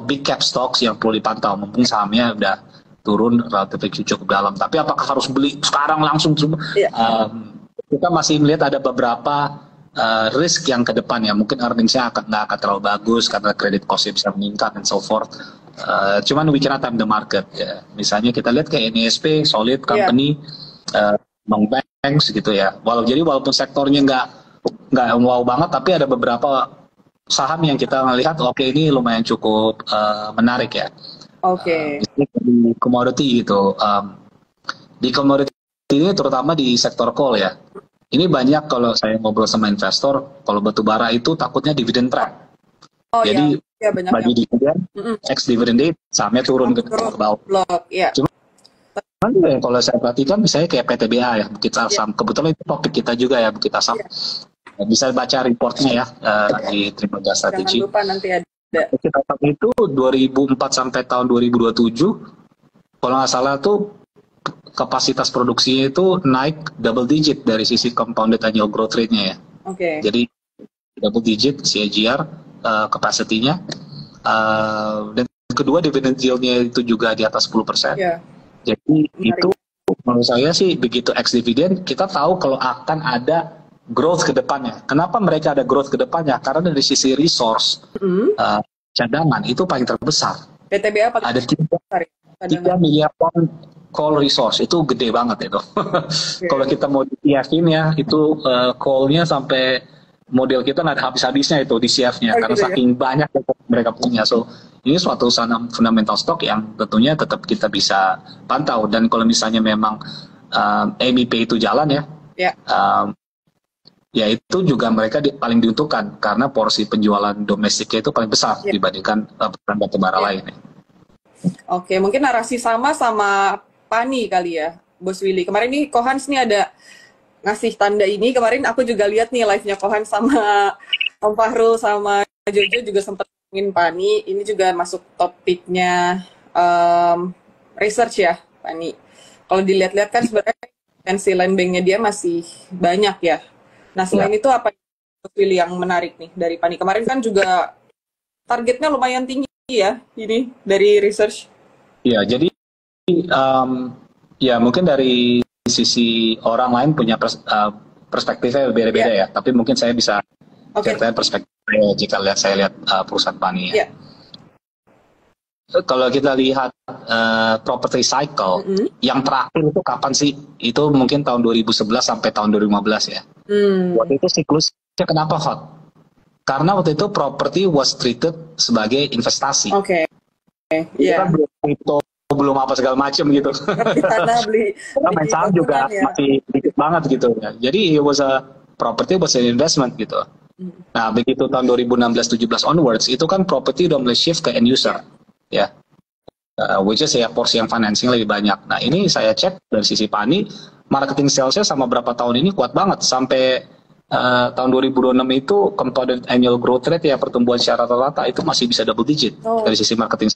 big cap stocks yang perlu dipantau. Mumpung sahamnya udah turun relatif cukup dalam. Tapi apakah harus beli sekarang langsung? Kita masih melihat ada beberapa risk yang ke depan ya. Mungkin earnings-nya nggak akan terlalu bagus karena credit cost-nya bisa meningkat and so forth. Cuman we cannot time the market. Ya. Misalnya kita lihat kayak NISP, solid company, banks gitu ya. Walaupun sektornya nggak wow banget, tapi ada beberapa saham yang kita melihat ini lumayan cukup menarik ya. Di commodity gitu. Di commodity ini terutama di sektor coal ya. Ini banyak kalau saya ngobrol sama investor, kalau batu bara itu takutnya dividend trap. Jadi bagi dividen, ex dividend date, sahamnya turun ke bawah. Cuman kalau saya perhatikan misalnya kayak PTBA ya, Bukit Asam. Kebetulan itu topik kita juga ya, Bukit Asam. Bisa baca reportnya ya di Trimedia Strategi. Jangan lupa nanti ada. Bukit Asam itu 2004 sampai tahun 2027, kalau nggak salah tuh kapasitas produksinya itu naik double digit dari sisi compounded annual growth rate-nya ya. Jadi double digit CAGR capacity-nya. Dan kedua dividend yield-nya itu juga di atas 10%. Jadi itu menurut saya sih begitu ex dividend kita tahu kalau akan ada growth ke depannya. Kenapa mereka ada growth ke depannya? Karena dari sisi resource cadangan itu paling terbesar. PTBA ada 3 miliar ton coal resource, itu gede banget itu. Kalau kita mau di-CF-in ya, itu coal-nya sampai model kita nggak ada habis-habisnya itu di CF-nya karena saking banyak yang mereka punya. So ini suatu saham fundamental stock yang tentunya tetap kita bisa pantau. Dan kalau misalnya memang MIP itu jalan ya, ya itu juga mereka paling diuntungkan karena porsi penjualan domestiknya itu paling besar dibandingkan perusahaan batubara lain. Mungkin narasi sama Pani kali ya, Bos Willy. Kemarin nih Kohans nih ada ngasih tanda ini. Kemarin aku juga lihat nih live-nya Kohans sama Om Fahrul sama Jojo juga sempat ngomongin Pani. Ini juga masuk topiknya research ya, Pani. Kalau dilihat-lihat kan sebenarnya potensi land bank-nya dia masih banyak ya. Nah selain itu apa Willy yang menarik nih dari Pani? Kemarin kan juga targetnya lumayan tinggi ya ini dari research. Iya, jadi ya mungkin dari sisi orang lain punya perspektifnya berbeda-beda ya. Tapi mungkin saya bisa ceritain perspektif jika saya lihat perusahaan Pani ya. Kalau kita lihat property cycle, yang terakhir itu kapan sih? Itu mungkin tahun 2011 sampai tahun 2015 ya. Waktu itu siklusnya kenapa hot? Karena waktu itu property was treated sebagai investasi. Belum apa segala macam gitu. Main saham juga masih dikit banget gitu ya. Jadi property was an investment gitu. Nah begitu tahun 2016-17 onwards itu kan property udah mulai shift ke end user. Ya, which is ya porsi yang financing lebih banyak. Nah ini saya cek dari sisi Pani, marketing salesnya sama berapa tahun ini kuat banget sampai tahun 2026 itu compounded annual growth rate ya pertumbuhan secara rata-rata itu masih bisa double digit dari sisi marketing.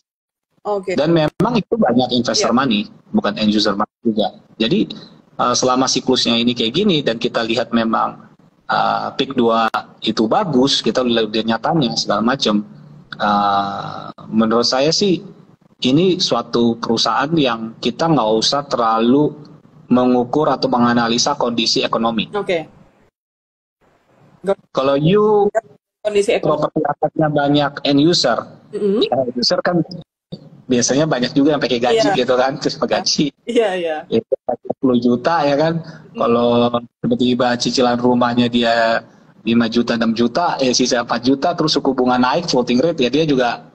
Dan memang itu banyak investor money, bukan end user money juga. Jadi selama siklusnya ini kayak gini dan kita lihat memang peak 2 itu bagus, kita lihat nyatanya segala macam. Menurut saya sih ini suatu perusahaan yang kita nggak usah terlalu mengukur atau menganalisa kondisi ekonomi. Kalau you kondisi ekonomi. properti asetnya banyak end user, ya, end user kan biasanya banyak juga yang pakai gaji gitu kan, terus gaji Iya. itu 10 juta ya kan. Kalau tiba-tiba cicilan rumahnya dia 5 juta, 6 juta, sisa 4 juta, terus suku bunga naik, floating rate, ya dia juga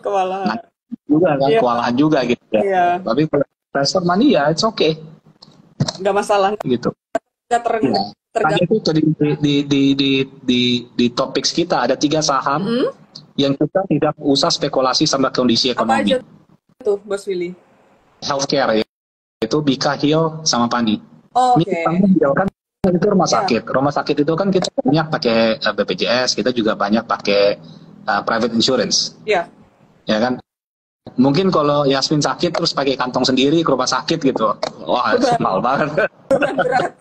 Kewalahan. juga kan, kewalahan juga gitu ya. Iya. Tapi kalau transfer money ya it's okay. Nggak masalah. Gitu. Nggak terganggu. Tadi itu di topik kita ada 3 saham yang kita tidak usah spekulasi sama kondisi Apa ekonomi. aja tuh, Bos Willy? Healthcare ya, itu Bika, Heal, sama Pandi. Oh, Ini Heal kan itu rumah sakit. Rumah sakit itu kan kita banyak pakai BPJS, kita juga banyak pakai private insurance. Iya. Ya kan? Mungkin kalau Yasmin sakit terus pakai kantong sendiri ke rumah sakit gitu, wah mahal banget. Berat.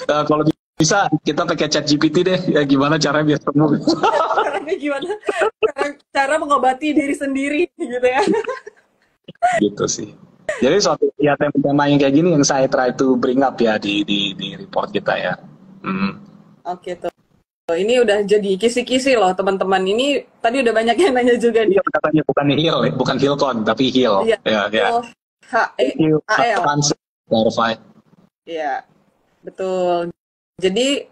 Kalau bisa kita pakai ChatGPT deh, ya gimana caranya biar sembuh. Caranya gimana? Cara mengobati diri sendiri gitu ya. Gitu sih. Jadi suatu ya tema-tema yang kayak gini yang saya try to bring up ya di report kita ya. Oke tuh. Ini udah jadi kisi-kisi loh teman-teman. Ini tadi udah banyak yang nanya juga nih. Iya, katanya bukan Heal, bukan Healcon tapi Heal. Iya. Ya. H-E-A-L. Verify. Iya. Betul. Jadi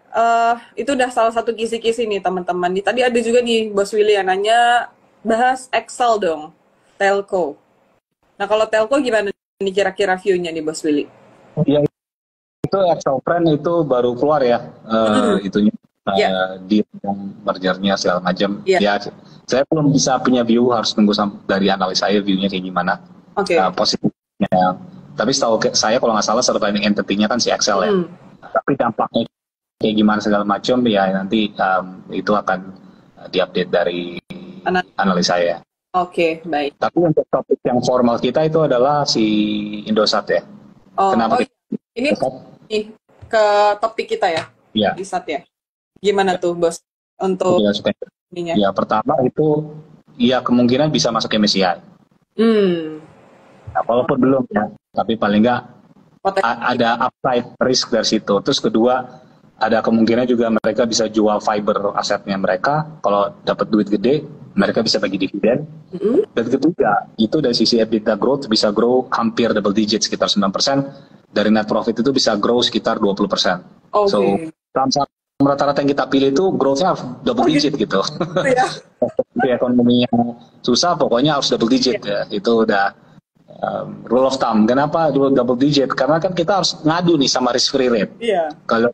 itu udah salah satu kisi-kisi nih teman-teman. Tadi ada juga nih Bos Willy yang nanya bahas Excel dong, telco. Nah kalau telco gimana nih kira-kira view-nya nih Bos Willy? Ya itu Excel Trend itu baru keluar ya, itunya di mergernya segala macam. Ya saya belum bisa punya view, harus tunggu dari analis saya view-nya kayak gimana. Positifnya. Tapi setahu saya kalau nggak salah surviving entity-nya kan si Excel ya. Tapi dampaknya kayak gimana segala macam ya nanti itu akan diupdate dari analis saya. Oke, baik. Tapi untuk topik yang formal kita itu adalah si Indosat ya. Kenapa? Ini ke topik kita ya? Iya. Indosat ya. Gimana tuh Bos untuk ininya? Ya pertama itu ya kemungkinan bisa masuk MSCI. Nah, walaupun belum ya, tapi paling nggak ada upside risk dari situ. Terus kedua, ada kemungkinan juga mereka bisa jual fiber asetnya mereka. Kalau dapat duit gede, mereka bisa bagi dividen. Dan ketiga, itu dari sisi EBITDA growth bisa grow hampir double digit, sekitar 9%. Dari net profit itu bisa grow sekitar 20%. So, rata-rata yang kita pilih itu growth-nya double digit gitu. Di ekonomi yang susah, pokoknya harus double digit ya. Itu udah rule of thumb. Kenapa double digit? Karena kan kita harus ngadu nih sama risk free rate. Kalau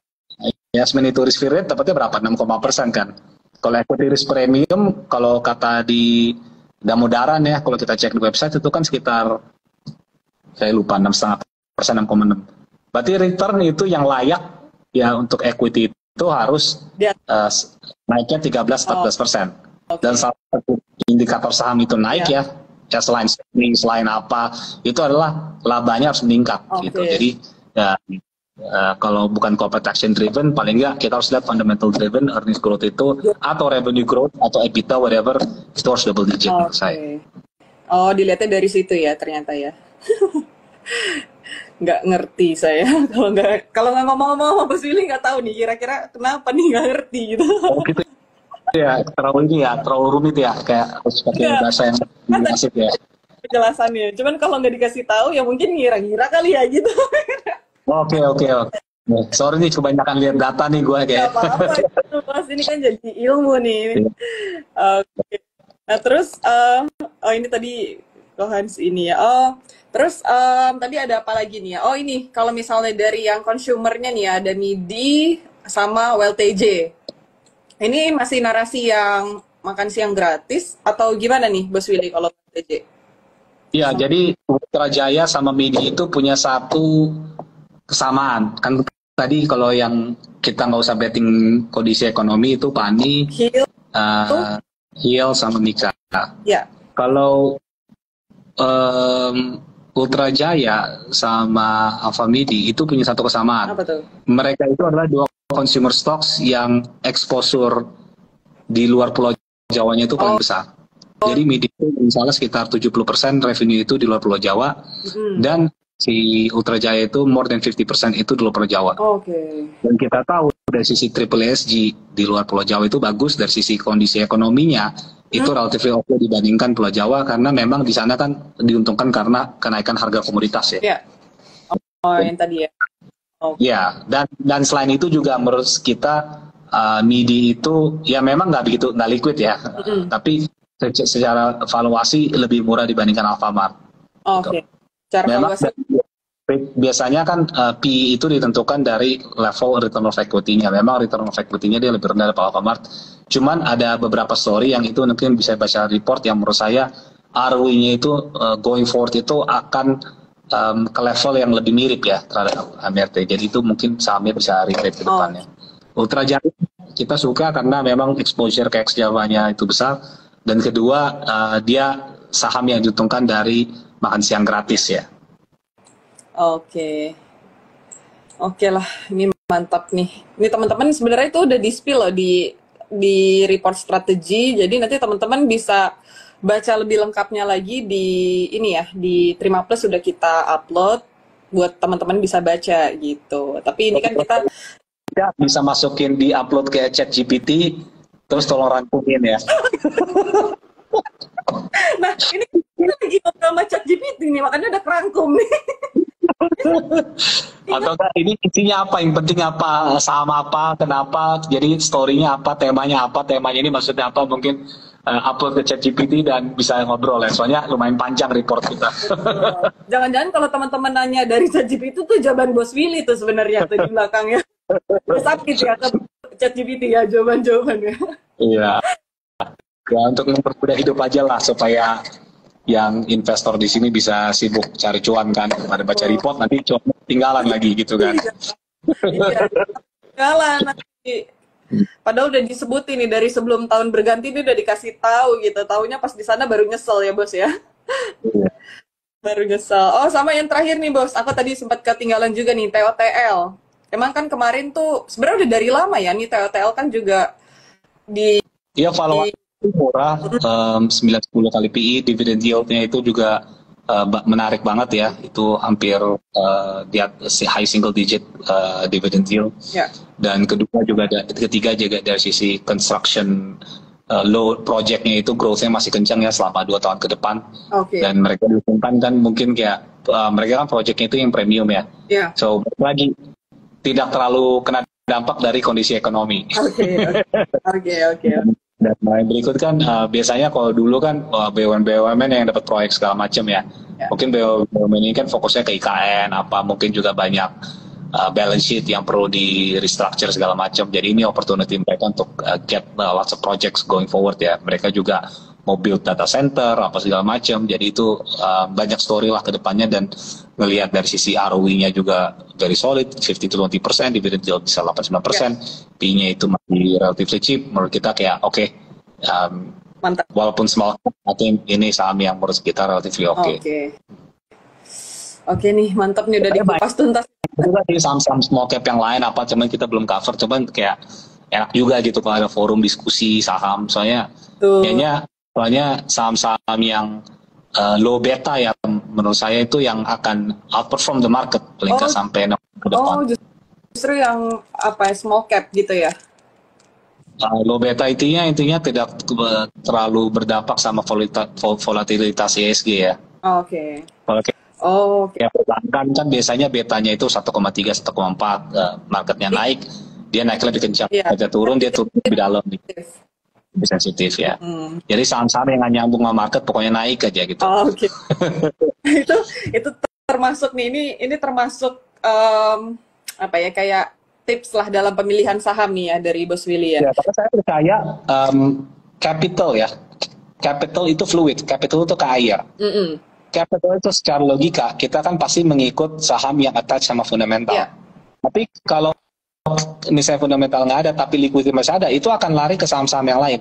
Yasmin itu risk free rate dapatnya berapa? 6% kan. Kalau equity risk premium, kalau kata di Damodaran ya, kalau kita cek di website itu kan sekitar, saya lupa, 6,5%, 6,6. Berarti return itu yang layak ya untuk equity itu harus naiknya 13-14%. Dan salah satu indikator saham itu naik ya selain apa, itu adalah labanya harus meningkat gitu. Jadi ya kalau bukan corporate action driven, paling nggak kita harus lihat fundamental driven, earnings growth itu atau revenue growth atau EBITDA whatever, itu harus double digit menurut saya. Oh, dilihatnya dari situ ya ternyata ya. Nggak ngerti saya kalau nggak ngomong-ngomong sama Bos Willy nggak tahu nih kira-kira kenapa nih nggak ngerti gitu. Gitu ya, terlalu rumit ya, kayak harus pakai bahasa yang asik ya penjelasannya. Cuman kalau nggak dikasih tahu ya mungkin ngira-ngira kali ya gitu. Oke. Sorry nih, kebanyakan lihat data nih gue kayak. Gak apa-apa, itu Mas, ini kan jadi ilmu nih. Oke. Nah terus, ini tadi Hans ini ya. Terus tadi ada apa lagi nih ya? Ini kalau misalnya dari yang consumernya nih ya, ada MIDI sama WLTJ. Ini masih narasi yang makan siang gratis atau gimana nih Bos Willy kalau WLTJ? Iya, jadi Putrajaya sama MIDI itu punya satu kesamaan. Kan tadi kalau yang kita nggak usah betting kondisi ekonomi itu Pani, Heal sama Mika. Ya. Kalau Putrajaya sama Alfamidi itu punya satu kesamaan. Apa tuh? Mereka itu adalah dua consumer stocks yang exposure di luar Pulau Jawanya itu paling besar. Jadi MIDI itu misalnya sekitar 70% revenue itu di luar Pulau Jawa, dan Si Ultra Jaya itu more than 50% itu di luar Pulau Jawa. Oke. Dan kita tahu dari sisi triple ESG di luar Pulau Jawa itu bagus, dari sisi kondisi ekonominya itu relatif oke dibandingkan Pulau Jawa, karena memang di sana kan diuntungkan karena kenaikan harga komoditas ya. Ya. Oh, yang tadi ya. Oke. Ya, dan selain itu juga menurut kita MIDI itu ya memang nggak liquid ya, tapi secara valuasi lebih murah dibandingkan Alfamart. Oke. Cara Memang valuasi. biasanya kan PE itu ditentukan dari level return of equity-nya. Memang return of equity-nya dia lebih rendah daripada Alfamart. Cuman ada beberapa story yang itu mungkin bisa baca report yang menurut saya ROE-nya itu going forward itu akan ke level yang lebih mirip ya terhadap HMRT. Jadi itu mungkin sahamnya bisa relate ke depannya. Ultra Jaya kita suka karena memang exposure ke ex-Javanya itu besar. Dan kedua, dia saham yang diuntungkan dari makan siang gratis ya. Oke. Oke lah, ini mantap nih. Ini teman-teman sebenarnya itu udah di-spill loh di report strategi. Jadi nanti teman-teman bisa baca lebih lengkapnya lagi di ini ya, di Trima Plus sudah kita upload buat teman-teman bisa baca gitu. Tapi ini kan kita bisa masukin di upload ke ChatGPT, terus tolong rangkumin ya. Nah, ini kita lagi ngobrol sama ChatGPT nih, makanya udah kerangkum nih. Atau enggak, ini isinya apa, yang penting apa, saham apa, kenapa, jadi story-nya apa, temanya ini maksudnya apa, mungkin upload ke ChatGPT dan bisa ngobrol ya, soalnya lumayan panjang report kita. Jangan-jangan kalau teman-teman nanya dari ChatGPT itu jawaban Bos Willy tuh sebenarnya tuh di belakangnya. Sakit ya ke ChatGPT ya jawaban-jawabannya. Iya. Ya untuk mempermudah hidup aja lah supaya yang investor di sini bisa sibuk cari cuan kan, daripada baca report nanti cuan tinggalan lagi gitu kan. Iya, tinggalan nanti. Padahal udah disebutin nih dari sebelum tahun berganti ini udah dikasih tahu gitu. Taunya pas di sana baru nyesel ya bos ya. Iya. Baru nyesel. Oh sama yang terakhir nih bos, aku tadi sempat ketinggalan juga nih TOTL. Emang kan kemarin tuh sebenarnya udah dari lama ya nih TOTL kan juga di. Iya valuasi murah, 9-10 kali PE, dividend yield-nya itu juga menarik banget ya, itu hampir di high single digit dividend yield. Ya. Dan ketiga juga dari sisi construction load project-nya itu growth-nya masih kencang ya selama 2 tahun ke depan. Okay. Dan mereka diuntungkan kan mungkin kayak mereka kan project-nya itu yang premium ya. Yeah. So lagi tidak terlalu kena dampak dari kondisi ekonomi. Oke. Dan yang berikut kan biasanya kalau dulu kan BUMN yang dapat proyek segala macam ya. Mungkin BUMN ini kan fokusnya ke IKN apa, mungkin juga banyak balance sheet yang perlu di restructure segala macam. Jadi ini opportunity mereka untuk get lots of projects going forward ya. Mereka juga mau build data center apa segala macam. Jadi itu banyak story lah ke depannya, dan ngelihat dari sisi ROE-nya juga very solid, 50-20%, dividend yield bisa 8-9%, P-nya itu masih relatively cheap. Menurut kita kayak oke. Mantap. Walaupun small cap, I think ini saham yang menurut kita relatively oke. Oke nih, mantap nih udah dikupas tuntas. Juga di saham-saham small cap yang lain apa, cuman kita belum cover, cuman kayak enak juga gitu kalau ada forum diskusi saham, soalnya kayaknya saham-saham yang low beta ya menurut saya itu yang akan outperform the market paling nggak sampai 6 ke depan. Oh, justru yang apa ya, small cap gitu ya? Low beta intinya tidak terlalu berdampak sama volatilitas ESG ya. Oke. Kalau kayak perbankan kan biasanya betanya itu 1,3, 1,4, marketnya naik, dia naik lebih kencang, aja turun dia turun lebih dalam nih. Sensitif ya. Jadi saham-saham yang nggak nyambung sama market pokoknya naik aja gitu. Oke. itu termasuk nih, ini termasuk apa ya, kayak tips lah dalam pemilihan saham nih ya dari Bos Willy ya. Ya, tapi saya percaya capital itu fluid, capital itu air. Capital itu secara logika kita kan pasti mengikut saham yang attach sama fundamental. Yeah. Tapi kalau misalnya fundamental nggak ada tapi liquidity masih ada, itu akan lari ke saham-saham yang lain.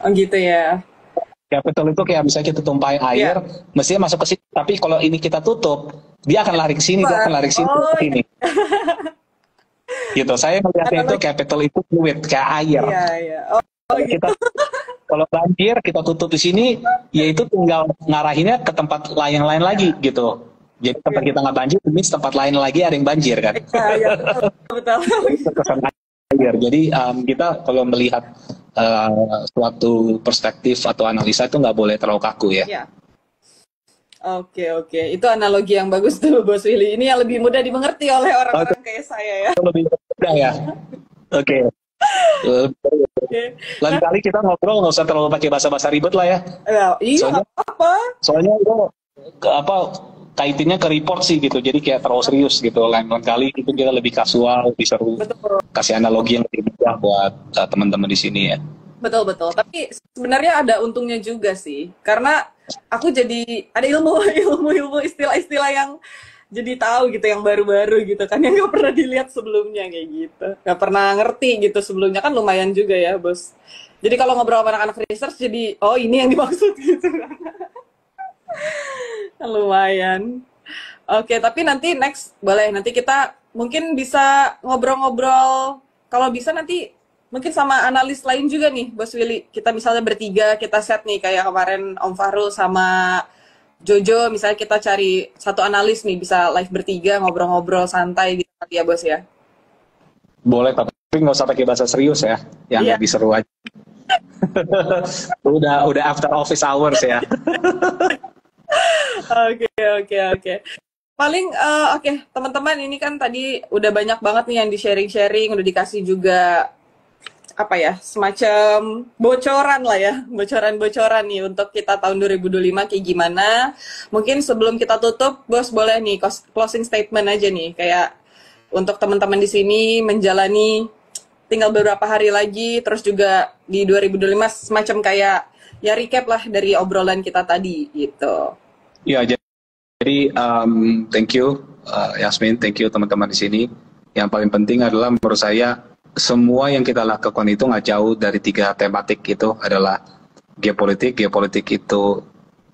Oh gitu ya. Capital itu kayak misalnya kita tumpahin air, mestinya masuk ke sini. Tapi kalau ini kita tutup, dia akan lari ke sini, dia akan lari ke sini, ke sini. Gitu. Saya melihatnya itu capital itu fluid kayak air. Iya. Gitu. Kalau banjir kita tutup di sini, yaitu tinggal ngarahinnya ke tempat lain lagi gitu. Jadi tempat kita nggak banjir, ini tempat lain lagi ada yang banjir kan. Iya, betul. Itu kesan air. Jadi kita kalau melihat suatu perspektif atau analisa itu nggak boleh terlalu kaku ya. Iya. Oke. Itu analogi yang bagus tuh, Bos Willy. Ini yang lebih mudah dimengerti oleh orang-orang kayak saya ya. Lebih mudah ya. Oke. Lain kali kita ngobrol nggak usah terlalu pakai bahasa-bahasa ribet lah ya. Iya, Soalnya- apa? Soalnya itu kaitannya ke report sih gitu. Jadi kayak terlalu serius gitu. Lain kali itu kita lebih kasual, lebih seru. Betul. Kasih analogi yang lebih mudah buat teman-teman di sini ya. Betul. Tapi sebenarnya ada untungnya juga sih. Karena aku jadi ada ilmu istilah-istilah yang jadi tahu gitu, yang baru-baru gitu kan, yang nggak pernah dilihat sebelumnya kayak gitu. Nggak pernah ngerti gitu sebelumnya, kan lumayan juga ya, Bos. Jadi kalau ngobrol sama anak-anak research jadi, oh ini yang dimaksud gitu. Lumayan. Oke, tapi nanti next boleh, nanti kita mungkin bisa ngobrol-ngobrol, kalau bisa nanti mungkin sama analis lain juga nih, Bos Willy. Kita misalnya bertiga, kita set nih kayak kemarin Om Fahrul sama Jojo, misalnya kita cari satu analis nih, bisa live bertiga, ngobrol-ngobrol santai gitu nanti ya, Bos ya. Boleh, tapi nggak usah pakai bahasa serius ya, yang Iya. lebih seru aja. udah after office hours ya. Oke. Paling oke, teman-teman, ini kan tadi udah banyak banget nih yang di sharing-sharing, udah dikasih juga apa ya, semacam bocoran lah ya, bocoran-bocoran nih untuk kita tahun 2025 kayak gimana. Mungkin sebelum kita tutup, Bos boleh nih closing statement aja nih, kayak untuk teman-teman di sini menjalani tinggal beberapa hari lagi, terus juga di 2025 semacam kayak ya recap lah dari obrolan kita tadi gitu. Ya, jadi thank you Yasmin, thank you teman-teman di sini. Yang paling penting adalah menurut saya semua yang kita lakukan itu nggak jauh dari 3 tematik. Itu adalah geopolitik itu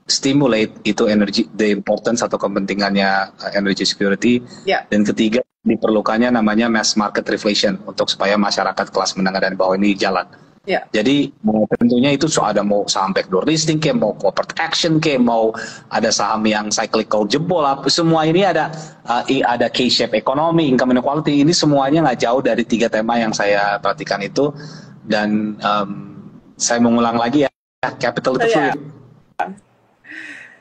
stimulate itu energy, the importance atau kepentingannya energy security. Ya. Dan ketiga diperlukannya namanya mass market reflation untuk supaya masyarakat kelas menengah dan bawah ini jalan. Ya. Jadi tentunya itu ada mau saham backdoor listing, kayak mau corporate action, kayak mau ada saham yang cyclical jebol, semua ini ada K-shape economy, income inequality, ini semuanya nggak jauh dari 3 tema yang saya perhatikan itu. Dan saya mengulang lagi ya, capital itu fluid.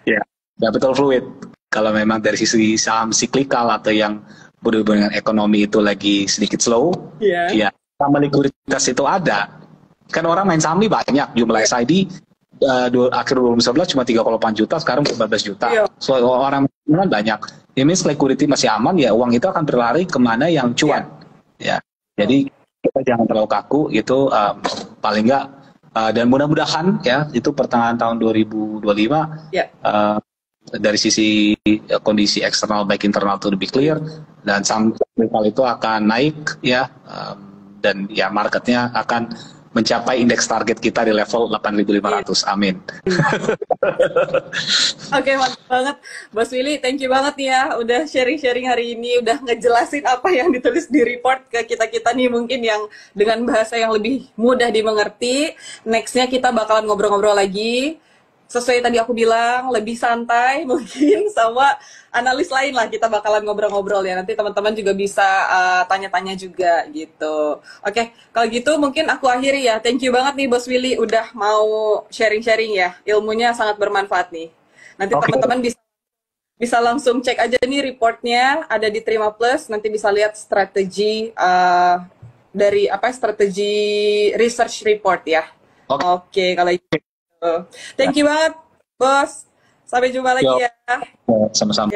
Ya, capital fluid. Kalau memang dari sisi saham cyclical atau yang berhubungan dengan ekonomi itu lagi sedikit slow, ya sama likuiditas itu ada. Kan orang main saham nih banyak, jumlah SID akhir 2011 cuma 3,8 juta, sekarang 14 juta. So orang kan banyak. Ini means liquidity masih aman, ya uang itu akan berlari kemana yang cuan. Ya, jadi kita jangan terlalu kaku, itu paling enggak, dan mudah-mudahan ya itu pertengahan tahun 2025 dari sisi kondisi eksternal baik internal itu lebih clear, dan saham itu akan naik ya, dan ya marketnya akan mencapai indeks target kita di level 8.500. Amin. Oke, mantap banget. Bos Willy, thank you banget nih ya. Udah sharing-sharing hari ini, udah ngejelasin apa yang ditulis di report ke kita-kita nih, mungkin yang dengan bahasa yang lebih mudah dimengerti. Next-nya kita bakalan ngobrol-ngobrol lagi. Sesuai tadi aku bilang, lebih santai mungkin sama analis lain lah, kita bakalan ngobrol-ngobrol ya. Nanti teman-teman juga bisa tanya-tanya juga gitu. Oke, kalau gitu mungkin aku akhiri ya. Thank you banget nih Bos Willy udah mau sharing-sharing ya. Ilmunya sangat bermanfaat nih. Nanti teman-teman bisa langsung cek aja nih reportnya, ada di Terima Plus. Nanti bisa lihat strategi dari strategi research report ya. Oke, kalau itu. Thank you banget, Bos. Sampai jumpa lagi ya. Sama-sama.